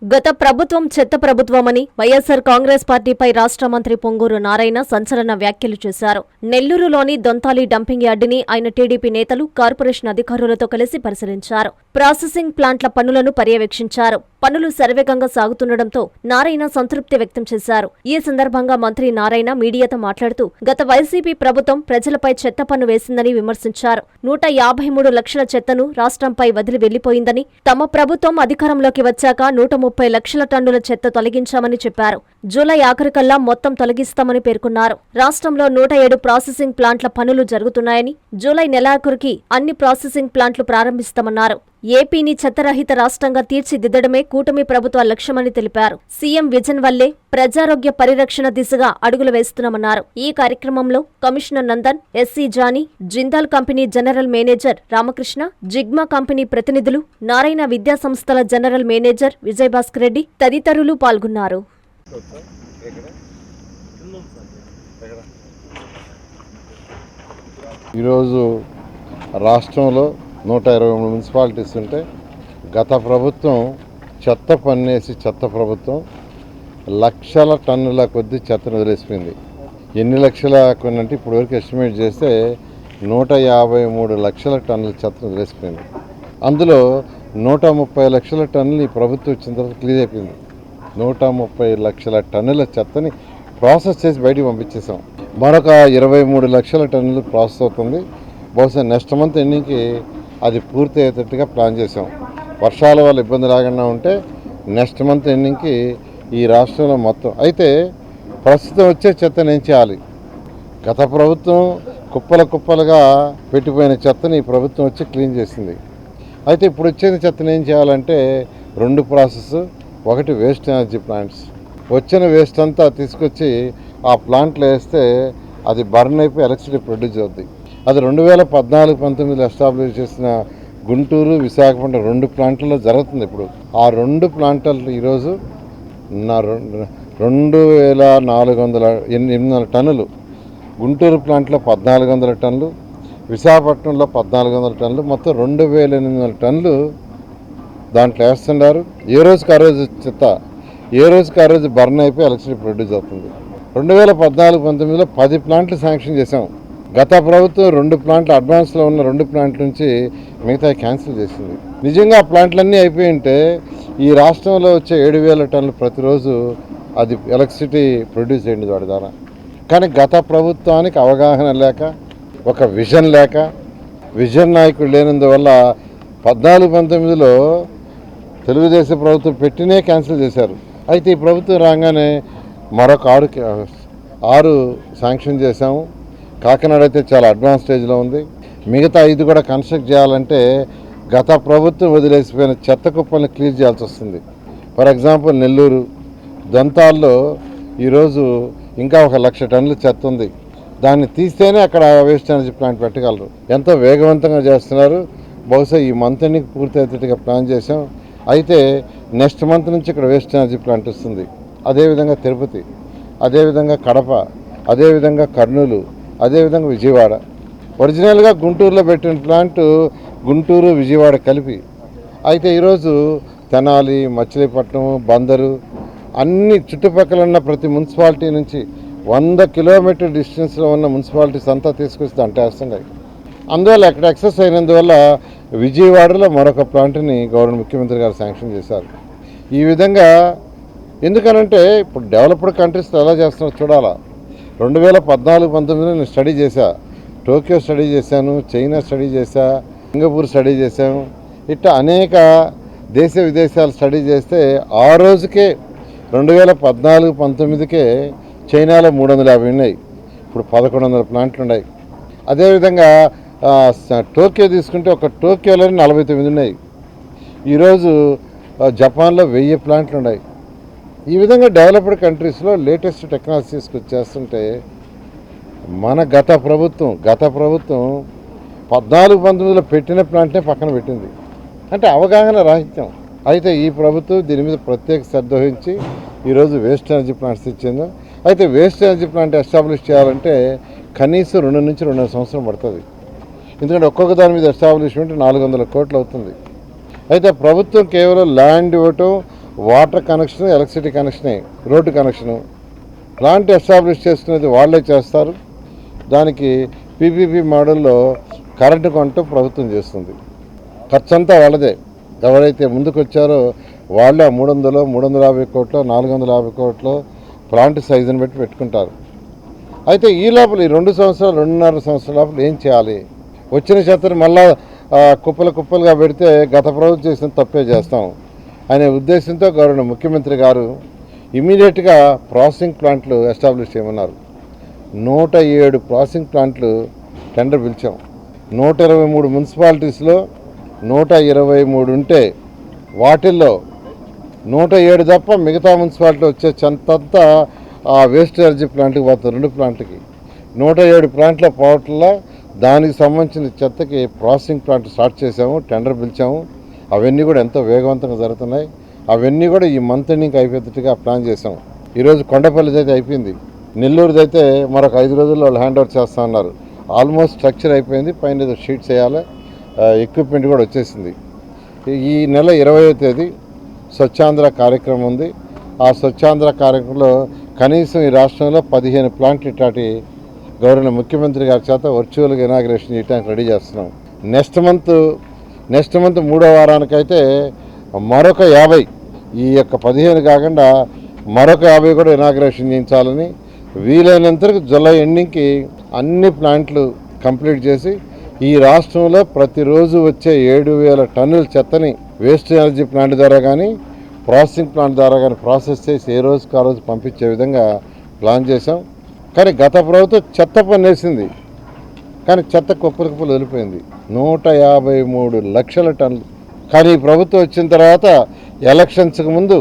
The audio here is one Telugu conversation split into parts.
గత ప్రభుత్వం చెత్త ప్రభుత్వమని వైఎస్సార్ కాంగ్రెస్ పార్టీపై రాష్ట్ర మంత్రి పొంగూరు నారాయణ సంచలన వ్యాఖ్యలు చేశారు. నెల్లూరులోని దొంతాలి డంపింగ్ యార్డుని ఆయన టీడీపీ నేతలు, కార్పొరేషన్ అధికారులతో కలిసి పరిశీలించారు. ప్రాసెసింగ్ ప్లాంట్ల పనులను పర్యవేక్షించారు. పనులు శరవేగంగా సాగుతుండటంతో నారాయణ సంతృప్తి వ్యక్తం చేశారు. ఈ సందర్భంగా మంత్రి నారాయణ మీడియాతో మాట్లాడుతూ గత వైసీపీ ప్రభుత్వం ప్రజలపై చెత్త పన్ను వేసిందని విమర్శించారు. 153 లక్షల చెత్తను రాష్ట్రంపై వదిలి వెళ్లిపోయిందని, తమ ప్రభుత్వం అధికారంలోకి వచ్చాక 130 లక్షల టన్నుల చెత్త తొలగించామని చెప్పారు. జూలై ఆఖరికల్లా మొత్తం తొలగిస్తామని పేర్కొన్నారు. రాష్ట్రంలో 107 ప్రాసెసింగ్ ప్లాంట్ల పనులు జరుగుతున్నాయని, జూలై నెలాఖరుకి అన్ని ప్రాసెసింగ్ ప్లాంట్లు ప్రారంభిస్తామన్నారు. ఏపీని చెత్తరహిత రాష్ట్రంగా తీర్చిదిద్దడమే కూటమి ప్రభుత్వ లక్ష్యమని తెలిపారు. సీఎం విజన్ వల్లే ప్రజారోగ్య పరిరక్షణ దిశగా అడుగులు వేస్తున్నామన్నారు. ఈ కార్యక్రమంలో commissioner Nandan, SC Jani, Jindal company general manager Ramakrishna, Zigma company ప్రతినిధులు, నారాయణ విద్యా సంస్థల జనరల్ మేనేజర్ విజయభాస్కర్ రెడ్డి తదితరులు పాల్గొన్నారు. ఈరోజు రాష్ట్రంలో 123 మున్సిపాలిటీస్ ఉంటే గత ప్రభుత్వం చెత్త పన్నేసి చెత్త ప్రభుత్వం లక్షల టన్నుల కొద్దీ చెత్తను వదిలేసిపోయింది. ఎన్ని లక్షల కొన్నంటే ఇప్పటివరకు ఎస్టిమేట్ చేస్తే 153 లక్షల టన్నుల చెత్తను వదిలేసిపోయింది. అందులో 130 లక్షల టన్నులు ఈ ప్రభుత్వం వచ్చిన తర్వాత క్లియర్ అయిపోయింది. 130 లక్షల టన్నుల చెత్తని ప్రాసెస్ చేసి బయటికి పంపించేసాం. మరొక 23 లక్షల టన్నులు ప్రాసెస్ అవుతుంది. బహుశా నెక్స్ట్ మంత్ ఎండింగ్కి అది పూర్తి అయ్యేటట్టుగా ప్లాన్ చేసాం. వర్షాల వల్ల ఇబ్బంది రాకుండా ఉంటే నెక్స్ట్ మంత్ ఎండింగ్కి ఈ రాష్ట్రంలో మొత్తం. అయితే ప్రస్తుతం వచ్చే చెత్తను ఏం చేయాలి? గత ప్రభుత్వం కుప్పలుగా పెట్టిపోయిన చెత్తని ఈ ప్రభుత్వం వచ్చి క్లీన్ చేసింది. అయితే ఇప్పుడు వచ్చే చెత్తను ఏం చేయాలంటే 2 ప్రాసెస్. ఒకటి వేస్ట్ ఎనర్జీ ప్లాంట్స్. వచ్చిన వేస్ట్ అంతా తీసుకొచ్చి ఆ ప్లాంట్లో వేస్తే అది బర్న్ అయిపోయి ఎలక్ట్రిసిటీ ప్రొడ్యూస్ అవుద్ది. అది 2014-19 ఎస్టాబ్లిష్ చేసిన గుంటూరు, విశాఖపట్నం 2 ప్లాంట్లలో జరుగుతుంది. ఇప్పుడు ఆ 2 ప్లాంట్లు ఈరోజు 2400 టన్నులు, గుంటూరు ప్లాంట్లో 1400 టన్నులు, విశాఖపట్నంలో 1400 టన్నులు, మొత్తం 2800 టన్నులు దాంట్లో వేస్తున్నారు. ఏ రోజుకి ఆ రోజు చెత్త, ఏ రోజుకి ఆ రోజు బర్న్ అయిపోయి ఎలక్ట్రిసిటీ ప్రొడ్యూస్ అవుతుంది. 2014-19లో 10 ప్లాంట్లు శాంక్షన్ చేశాం. గత ప్రభుత్వం 2 ప్లాంట్లు అడ్వాన్స్లో ఉన్న 2 ప్లాంట్ల నుంచి మిగతా క్యాన్సిల్ చేసింది. నిజంగా ఆ ప్లాంట్లన్నీ అయిపోయి ఉంటే ఈ రాష్ట్రంలో వచ్చే 7000 టన్నులు ప్రతిరోజు అది ఎలక్ట్రిసిటీ ప్రొడ్యూస్ అయ్యింది వాడి ద్వారా. కానీ గత ప్రభుత్వానికి అవగాహన లేక, ఒక విజన్ లేక, విజన్ నాయకుడు లేనందువల్ల 14-19లో తెలుగుదేశం ప్రభుత్వం పెట్టినే క్యాన్సిల్ చేశారు. అయితే ఈ ప్రభుత్వం రాగానే మరొక 6 శాంక్షన్ చేశాము. కాకినాడ అయితే చాలా అడ్వాన్స్ స్టేజ్లో ఉంది. మిగతా 5 కూడా కన్స్ట్రక్ట్ చేయాలంటే గత ప్రభుత్వం వదిలేసిపోయిన చెత్త కుప్పల్ని క్లియర్ చేయాల్సి వస్తుంది. ఫర్ ఎగ్జాంపుల్ నెల్లూరు దొంతాల్లో ఈరోజు ఇంకా 1,00,000 టన్నుల చెత్త ఉంది. దాన్ని తీస్తేనే అక్కడ వేస్ట్ ఎనర్జీ ప్లాంట్ పెట్టగలరు. ఎంతో వేగవంతంగా చేస్తున్నారు. బహుశా ఈ మంత్ ఎండింగ్ పూర్తి అయ్యేటట్టుగా ప్లాన్ చేసాం. అయితే నెక్స్ట్ మంత్ నుంచి ఇక్కడ వేస్ట్ ఎనర్జీ ప్లాంట్ వస్తుంది. అదేవిధంగా తిరుపతి, అదేవిధంగా కడప, అదేవిధంగా కర్నూలు, అదేవిధంగా విజయవాడ. ఒరిజినల్గా గుంటూరులో పెట్టిన ప్లాంట్ గుంటూరు, విజయవాడ కలిపి. అయితే ఈరోజు తెనాలి, మచిలీపట్నం, బందరు అన్ని చుట్టుపక్కల ఉన్న ప్రతి మున్సిపాలిటీ నుంచి 100 కిలోమీటర్ డిస్టెన్స్లో ఉన్న మున్సిపాలిటీస్ అంతా తీసుకొచ్చి దాంట్లో వేస్తున్నాయి. అందువల్ల అక్కడ ఎక్సెస్ అయినందువల్ల విజయవాడలో మరొక ప్లాంట్ని గవర్నమెంట్ ముఖ్యమంత్రి గారు శాంక్షన్ చేశారు. ఈ విధంగా ఎందుకనంటే ఇప్పుడు డెవలప్డ్ కంట్రీస్లో ఎలా చేస్తున్నారో చూడాలా. 2014-19లో నేను స్టడీ చేశా. టోక్యో స్టడీ చేశాను, చైనా స్టడీ చేశా, సింగపూర్ స్టడీ చేశాను. ఇట్లా అనేక దేశ విదేశాలు స్టడీ చేస్తే ఆ రోజుకే 2014-19కే చైనాలో 350 ఉన్నాయి. ఇప్పుడు 1100 ప్లాంట్లు ఉన్నాయి. అదేవిధంగా టోక్యో తీసుకుంటే ఒక టోక్యోలోనే 49 ఉన్నాయి. ఈరోజు జపాన్లో 1000 ప్లాంట్లు ఉన్నాయి. ఈ విధంగా డెవలప్డ్ కంట్రీస్లో లేటెస్ట్ టెక్నాలజీ తీసుకొచ్చేస్తుంటే మన గత ప్రభుత్వం 14-19లో పెట్టిన ప్లాంట్నే పక్కన పెట్టింది. అంటే అవగాహన రాహిత్యం. అయితే ఈ ప్రభుత్వం దీని మీద ప్రత్యేక శ్రద్ధ వహించి ఈరోజు వేస్ట్ ఎనర్జీ ప్లాంట్స్ ఇచ్చింది. అయితే వేస్ట్ ఎనర్జీ ప్లాంట్ ఎస్టాబ్లిష్ చేయాలంటే కనీసం 2 నుంచి 2.5 సంవత్సరం పడుతుంది. ఎందుకంటే ఒక్కొక్క దాని మీద ఎస్టాబ్లిష్మెంట్ 400 కోట్లు అవుతుంది. అయితే ప్రభుత్వం కేవలం ల్యాండ్ ఇవ్వటం, వాటర్ కనెక్షన్, ఎలక్ట్రిసిటీ కనెక్షనే, రోడ్డు కనెక్షను. ప్లాంట్ ఎస్టాబ్లిష్ చేసుకునేది వాళ్ళే చేస్తారు. దానికి పీపీపీ మోడల్లో కరెంటు కొంటూ ప్రభుత్వం చేస్తుంది. ఖర్చు అంతా వాళ్ళదే. ఎవరైతే ముందుకు వచ్చారో వాళ్ళే 300, 350 కోట్లు, 450 కోట్లు ప్లాంట్ సైజుని బట్టి పెట్టుకుంటారు. అయితే ఈ లోపల ఈ 2 సంవత్సరాలు, 2.5 సంవత్సరాల లోపల ఏం చేయాలి? వచ్చిన చెత్తని మళ్ళా కుప్పలుగా పెడితే గత ప్రభుత్వం చేసిన తప్పే చేస్తాం అనే ఉద్దేశంతో గౌరవ ముఖ్యమంత్రి గారు ఇమీడియట్గా ప్రాసెసింగ్ ప్లాంట్లు ఎస్టాబ్లిష్ చేయమన్నారు. 107 ప్రాసెసింగ్ ప్లాంట్లు టెండర్ పిలిచాం. 123 మున్సిపాలిటీస్లో 123 ఉంటే వాటిల్లో 107 తప్ప మిగతా మున్సిపాలిటీ వచ్చే చెత్తంతా ఆ వేస్ట్ ఎనర్జీ ప్లాంట్కి పోతుంది. 2 ప్లాంట్కి 107 ప్లాంట్ల పోవట్ల దానికి సంబంధించిన చెత్తకి ప్రాసెసింగ్ ప్లాంట్ స్టార్ట్ చేసాము, టెండర్ పిలిచాము. అవన్నీ కూడా ఎంతో వేగవంతంగా జరుగుతున్నాయి. అవన్నీ కూడా ఈ మంత్ ఎండింగ్కి అయిపోయేట్టుగా ప్లాన్ చేసాం. ఈరోజు కొండపల్లిది అయితే అయిపోయింది. నెల్లూరుది అయితే మరొక 5 రోజుల్లో వాళ్ళు హ్యాండ్ ఓవర్ చేస్తా ఉన్నారు. ఆల్మోస్ట్ స్ట్రక్చర్ అయిపోయింది. పైన ఏదో షీట్స్ వేయాలి, ఎక్విప్మెంట్ కూడా వచ్చేసింది. ఈ నెల 20వ తేదీ స్వచ్ఛాంధ్ర కార్యక్రమం ఉంది. ఆ స్వచ్ఛాంధ్ర కార్యక్రమంలో కనీసం ఈ రాష్ట్రంలో 15 ప్లాంట్లు ఇట్లాంటి గౌరవ ముఖ్యమంత్రి గారి చేత వర్చువల్గా ఇనాగ్రేషన్ చేయడానికి రెడీ చేస్తున్నాం. నెక్స్ట్ మంత్ 3వ వారానికైతే మరొక 50, ఈ యొక్క 15 కాకుండా మరొక 50 కూడా ఇనాగ్రేషన్ చేయించాలని, వీలైనంతరకు జూలై ఎండింగ్కి అన్ని ప్లాంట్లు కంప్లీట్ చేసి ఈ రాష్ట్రంలో ప్రతిరోజు వచ్చే 7,000 టన్నుల చెత్తని వేస్ట్ ఎనర్జీ ప్లాంట్ ద్వారా కానీ ప్రాసెసింగ్ ప్లాంట్ ద్వారా కానీ ప్రాసెస్ చేసి ఏ రోజుకి ఆ రోజు పంపించే విధంగా ప్లాన్ చేశాం. కానీ గత ప్రభుత్వం చెత్త పన్ను వేసింది, కానీ చెత్త కుప్పలు వదిలిపోయింది. 153 లక్షల టన్నులు. కానీ ఈ ప్రభుత్వం వచ్చిన తర్వాత ఎలక్షన్స్కి ముందు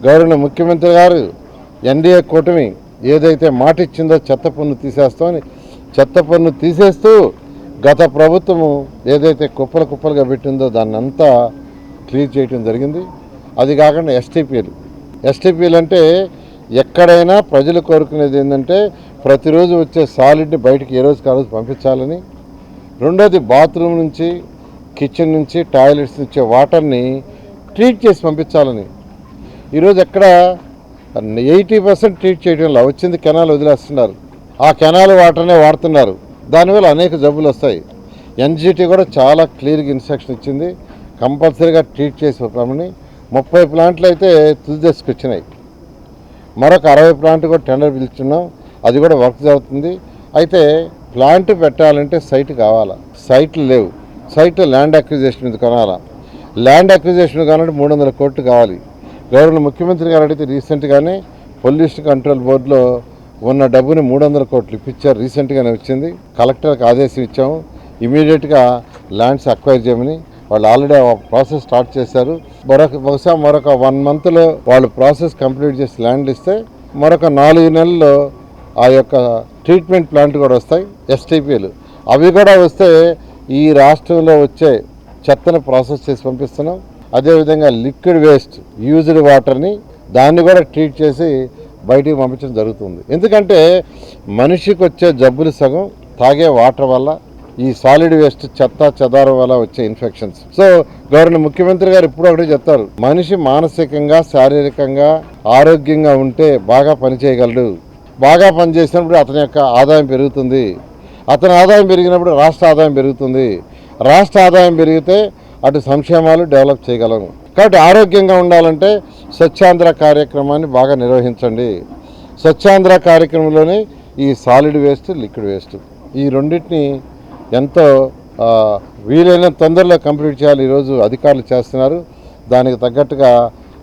గౌరవ ముఖ్యమంత్రి గారు ఎన్డీఏ కూటమి ఏదైతే మాట ఇచ్చిందో చెత్త పన్ను తీసేస్తామని, చెత్త పన్ను తీసేస్తూ గత ప్రభుత్వము ఏదైతే కుప్పలుగా పెట్టిందో దాన్ని అంతా క్లియర్ చేయడం జరిగింది. అది కాకుండా ఎస్టీపీలు అంటే ఎక్కడైనా ప్రజలు కోరుకునేది ఏంటంటే ప్రతిరోజు వచ్చే సాలిడ్ని బయటికి ఏ రోజుకి ఆ రోజు పంపించాలని, రెండోది బాత్రూమ్ నుంచి, కిచెన్ నుంచి, టాయిలెట్స్ నుంచి వాటర్ని ట్రీట్ చేసి పంపించాలని. ఈరోజు ఎక్కడ 80% ట్రీట్ చేయడంలో వచ్చింది కెనాల్ వదిలేస్తున్నారు. ఆ కెనాల్ వాటర్నే వాడుతున్నారు. దానివల్ల అనేక జబ్బులు వస్తాయి. ఎన్జిటి కూడా చాలా క్లియర్గా ఇన్స్ట్రక్షన్ ఇచ్చింది, కంపల్సరీగా ట్రీట్ చేసి పంపమని. 30 ప్లాంట్లు అయితే తుది దశకు వచ్చినాయి. మరొక 60 ప్లాంట్ కూడా టెండర్ పిలుచున్నాం. అది కూడా వర్క్ జరుగుతుంది. అయితే ప్లాంట్ పెట్టాలంటే సైట్ కావాలా, సైట్లు లేవు. సైట్ ల్యాండ్ అక్విజిషన్ మీద కొనాలా. ల్యాండ్ అక్విజిషన్ కావాలంటే 300 కోట్లు కావాలి. గౌరవ ముఖ్యమంత్రి గారు అడిగితే రీసెంట్గానే పొల్యూషన్ కంట్రోల్ బోర్డులో ఉన్న డబ్బుని 300 కోట్లు ఇప్పించారు. రీసెంట్గానే వచ్చింది. కలెక్టర్కి ఆదేశం ఇచ్చాము, ఇమీడియట్గా ల్యాండ్స్ అక్వైర్ చేయమని. వాళ్ళు ఆల్రెడీ ప్రాసెస్ స్టార్ట్ చేశారు. బహుశా మరొక 1 మంత్లో వాళ్ళు ప్రాసెస్ కంప్లీట్ చేసి ల్యాండ్ ఇస్తే మరొక 4 నెలల్లో ఆ యొక్క ట్రీట్మెంట్ ప్లాంట్ కూడా వస్తాయి, ఎస్టీపీలు. అవి కూడా వస్తే ఈ రాష్ట్రంలో వచ్చే చెత్తను ప్రాసెస్ చేసి పంపిస్తున్నాం. అదేవిధంగా లిక్విడ్ వేస్ట్, యూజ్డ్ వాటర్ని దాన్ని కూడా ట్రీట్ చేసి బయటికి పంపించడం జరుగుతుంది. ఎందుకంటే మనిషికి వచ్చే జబ్బులు సగం తాగే వాటర్ వల్ల, ఈ సాలిడ్ వేస్ట్ చెత్త చెదారం వల్ల వచ్చే ఇన్ఫెక్షన్స్. సో గవర్నర్ ముఖ్యమంత్రి గారు ఇప్పుడు ఒకటి చెప్తారు, మనిషి మానసికంగా శారీరకంగా ఆరోగ్యంగా ఉంటే బాగా పనిచేయగలడు. బాగా పనిచేసినప్పుడు అతని యొక్క ఆదాయం పెరుగుతుంది. అతని ఆదాయం పెరిగినప్పుడు రాష్ట్ర ఆదాయం పెరుగుతుంది. రాష్ట్ర ఆదాయం పెరిగితే అటు సంక్షేమాలు డెవలప్ చేయగలము. కాబట్టి ఆరోగ్యంగా ఉండాలంటే స్వచ్ఛాంధ్ర కార్యక్రమాన్ని బాగా నిర్వహించండి. స్వచ్ఛాంధ్ర కార్యక్రమంలోనే ఈ సాలిడ్ వేస్ట్, లిక్విడ్ వేస్ట్ ఈ రెండింటిని ఎంతో వీలైన తొందరలో కంప్లీట్ చేయాలి. ఈరోజు అధికారులు చేస్తున్నారు. దానికి తగ్గట్టుగా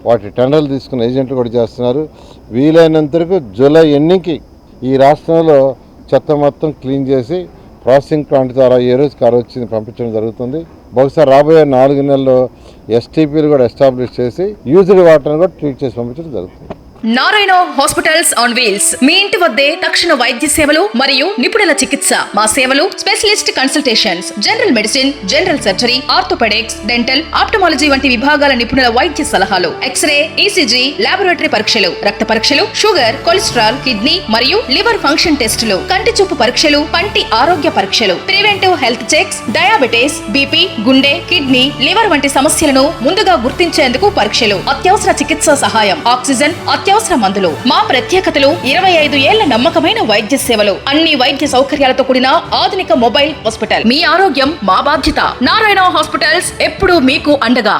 వాటి టెండర్లు తీసుకున్న ఏజెంట్లు కూడా చేస్తున్నారు. వీలైనంతవరకు జూలై ఎండింగ్కి ఈ రాష్ట్రంలో చెత్త మొత్తం క్లీన్ చేసి ప్రాసెసింగ్ ప్లాంట్ ద్వారా ఏ రోజుకి ఆ రోజు పంపించడం జరుగుతుంది. బహుశా రాబోయే 4 నెలల్లో ఎస్టీపీలు కూడా ఎస్టాబ్లిష్ చేసి యూజ్డ్ వాటర్ని కూడా ట్రీట్ చేసి పంపించడం జరుగుతుంది. నారాయణ హాస్పిటల్స్ ఆన్ వీల్స్ మీ ఇంటి వద్దే తక్షణ వైద్య సేవలు మరియు నిపుణుల చికిత్స. మా సేవలు specialist consultations, general medicine, general surgery, orthopaedics, dental, ophthalmology వంటి విభాగాల నిపుణుల వైద్య సలహాలు, ఎక్స్రే, ఈసీజీ, లాబొరేటరీ పరీక్షలు, రక్త పరీక్షలు, షుగర్, కొలెస్ట్రాల్, కిడ్నీ మరియు లివర్ ఫంక్షన్ టెస్టులు, కంటి చూపు పరీక్షలు, పంటి ఆరోగ్య పరీక్షలు, preventive health checks, diabetes, BP, గుండె, కిడ్నీ, లివర్ వంటి సమస్యలను ముందుగా గుర్తించేందుకు పరీక్షలు, అత్యవసర చికిత్సా సహాయం, ఆక్సిజన్, అత్యవసర మందులు. మా ప్రత్యేకతలు 25 ఏళ్ల నమ్మకమైన వైద్య సేవలు, అన్ని వైద్య సౌకర్యాలతో కూడిన ఆధునిక మొబైల్ హాస్పిటల్. మీ ఆరోగ్యం మా బాధ్యత. నారాయణ హాస్పిటల్స్ ఎప్పుడూ మీకు అండగా.